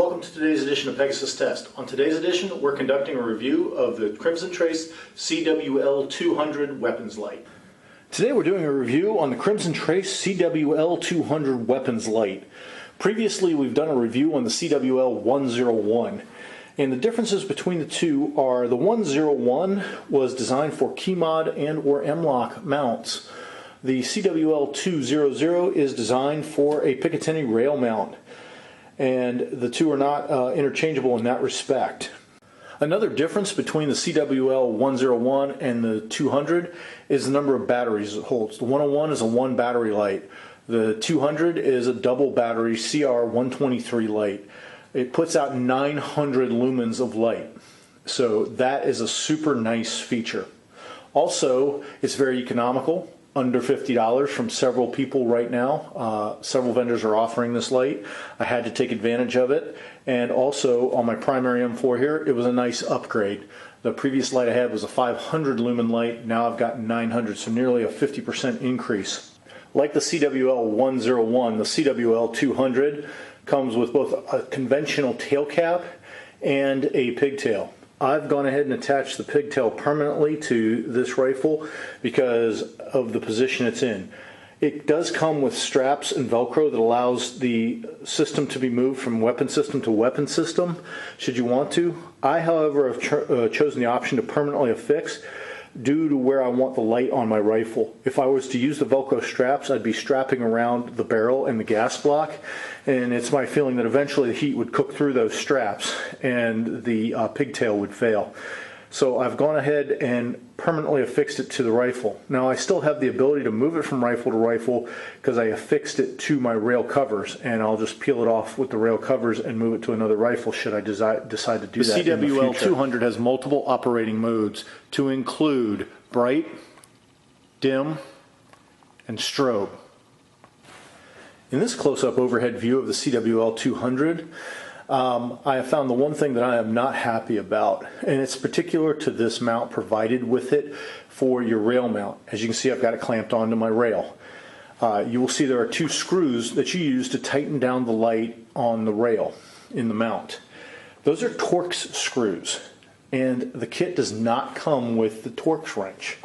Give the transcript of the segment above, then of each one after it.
welcome to today's edition of Pegasus Test. On today's edition, we're conducting a review of the Crimson Trace CWL200 Weapons Light. Today we're doing a review on the Crimson Trace CWL200 Weapons Light. Previously we've done a review on the CWL101. And the differences between the two are the 101 was designed for KeyMod and or M-LOK mounts. The CWL200 is designed for a Picatinny rail mount. And the two are not interchangeable in that respect. Another difference between the CWL101 and the 200 is the number of batteries it holds. The 101 is a one battery light. The 200 is a double battery CR123 light. It puts out 900 lumens of light. So that is a super nice feature. Also, it's very economical. Under $50 from several people right now. Several vendors are offering this light. I had to take advantage of it. And also on my primary M4 here, it was a nice upgrade. The previous light I had was a 500 lumen light. Now I've got 900, so nearly a 50% increase. Like the CWL101, the CWL200 comes with both a conventional tail cap and a pigtail. I've gone ahead and attached the pigtail permanently to this rifle because of the position it's in. It does come with straps and Velcro that allows the system to be moved from weapon system to weapon system, should you want to. I, however, have chosen the option to permanently affix due to where I want the light on my rifle. If I was to use the Velcro straps, I'd be strapping around the barrel and the gas block, and it's my feeling that eventually the heat would cook through those straps and the pigtail would fail. So I've gone ahead and permanently affixed it to the rifle. Now I still have the ability to move it from rifle to rifle because I affixed it to my rail covers, and I'll just peel it off with the rail covers and move it to another rifle should I decide to do that. The CWL200 has multiple operating modes to include bright, dim, and strobe. In this close-up overhead view of the CWL200, I have found the one thing that I am not happy about, and it's particular to this mount provided with it for your rail mount. As you can see, I've got it clamped onto my rail. You will see there are two screws that you use to tighten down the light on the rail in the mount. Those are Torx screws, and the kit does not come with the Torx wrench.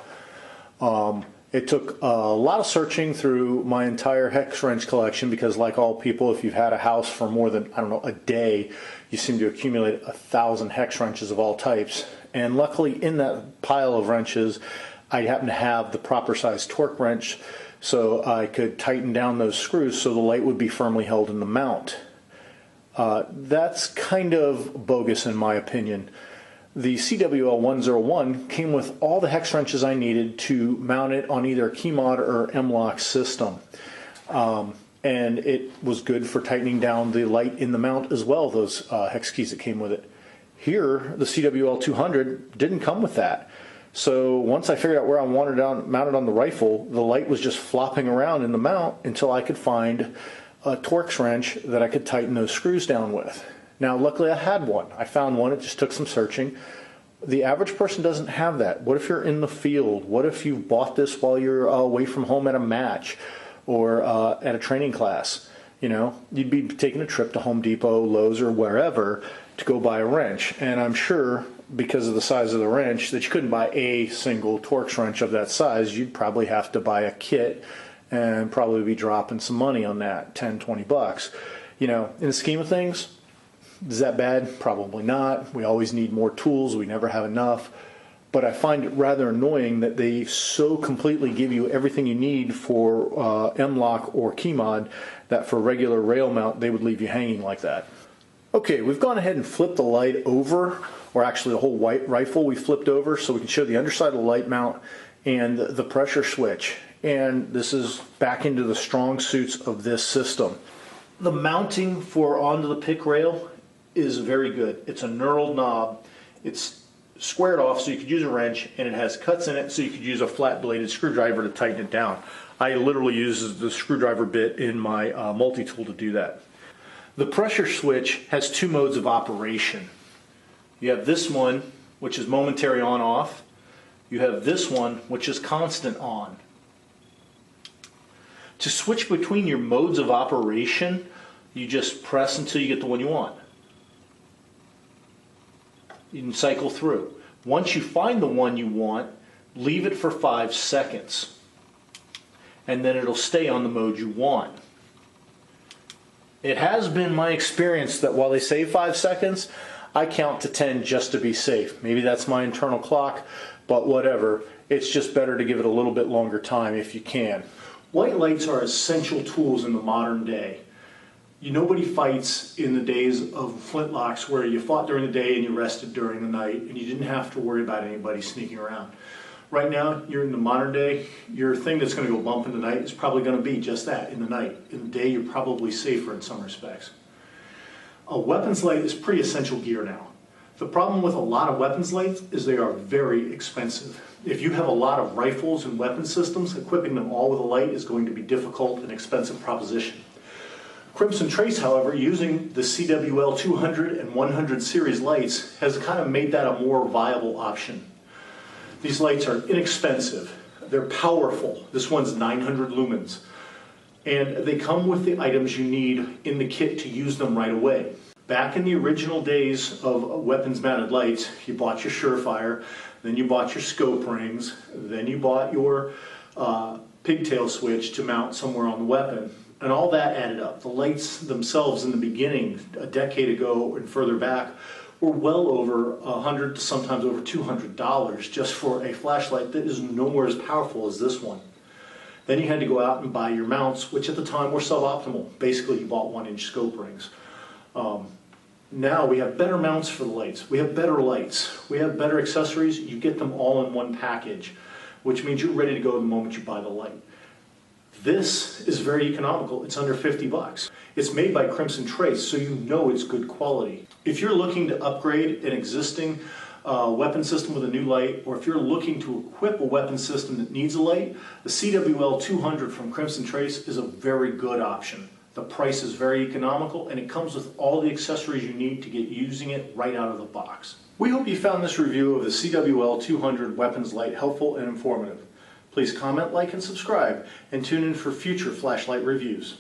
It took a lot of searching through my entire hex wrench collection because, like all people, if you've had a house for more than, I don't know, a day, you seem to accumulate 1,000 hex wrenches of all types. And luckily in that pile of wrenches, I happen to have the proper size torque wrench so I could tighten down those screws so the light would be firmly held in the mount. That's kind of bogus in my opinion. The CWL101 came with all the hex wrenches I needed to mount it on either a KeyMod or M-LOK system. And it was good for tightening down the light in the mount as well, those hex keys that came with it. Here, the CWL200 didn't come with that. So once I figured out where I wanted it mounted on the rifle, the light was just flopping around in the mount until I could find a Torx wrench that I could tighten those screws down with. Now, luckily I had one. I found one. It just took some searching. The average person doesn't have that. What if you're in the field? What if you bought this while you're away from home at a match or at a training class? You know, you'd be taking a trip to Home Depot, Lowe's, or wherever to go buy a wrench. And I'm sure because of the size of the wrench that you couldn't buy a single Torx wrench of that size. You'd probably have to buy a kit and probably be dropping some money on that, 10, 20 bucks. You know, in the scheme of things, is that bad? Probably not. We always need more tools. We never have enough. But I find it rather annoying that they so completely give you everything you need for M-LOK or KeyMod that for regular rail mount they would leave you hanging like that. Okay, we've gone ahead and flipped the light over, or actually the whole white rifle we flipped over so we can show the underside of the light mount and the pressure switch. And this is back into the strong suits of this system. The mounting for onto the pick rail is very good. It's a knurled knob. It's squared off so you could use a wrench, and it has cuts in it so you could use a flat bladed screwdriver to tighten it down. I literally use the screwdriver bit in my multi-tool to do that. The pressure switch has two modes of operation. You have this one, which is momentary on-off. You have this one, which is constant on. To switch between your modes of operation, you just press until you get the one you want. You can cycle through. Once you find the one you want, leave it for 5 seconds, and then it'll stay on the mode you want. It has been my experience that while they say 5 seconds, I count to 10 just to be safe. Maybe that's my internal clock, but whatever. It's just better to give it a little bit longer time if you can. White lights are essential tools in the modern day. Nobody fights in the days of flintlocks where you fought during the day and you rested during the night and you didn't have to worry about anybody sneaking around. Right now, you're in the modern day, your thing that's going to go bump in the night is probably going to be just that, in the night. In the day, you're probably safer in some respects. A weapons light is pretty essential gear now. The problem with a lot of weapons lights is they are very expensive. If you have a lot of rifles and weapon systems, equipping them all with a light is going to be difficult and expensive proposition. Crimson Trace, however, using the CWL 200 and 100 series lights has kind of made that a more viable option. These lights are inexpensive, they're powerful. This one's 900 lumens. And they come with the items you need in the kit to use them right away. Back in the original days of weapons mounted lights, you bought your Surefire, then you bought your scope rings, then you bought your pigtail switch to mount somewhere on the weapon. And all that added up. The lights themselves in the beginning, a decade ago and further back, were well over $100 to sometimes over $200 just for a flashlight that is nowhere as powerful as this one. Then you had to go out and buy your mounts, which at the time were suboptimal. Basically, you bought 1-inch scope rings. Now we have better mounts for the lights. We have better lights. We have better accessories. You get them all in one package, which means you're ready to go the moment you buy the light. This is very economical. It's under 50 bucks. It's made by Crimson Trace, so you know it's good quality. If you're looking to upgrade an existing weapon system with a new light, or if you're looking to equip a weapon system that needs a light, the CWL 200 from Crimson Trace is a very good option. The price is very economical, and it comes with all the accessories you need to get using it right out of the box. We hope you found this review of the CWL 200 weapons light helpful and informative. Please comment, like, and subscribe, and tune in for future flashlight reviews.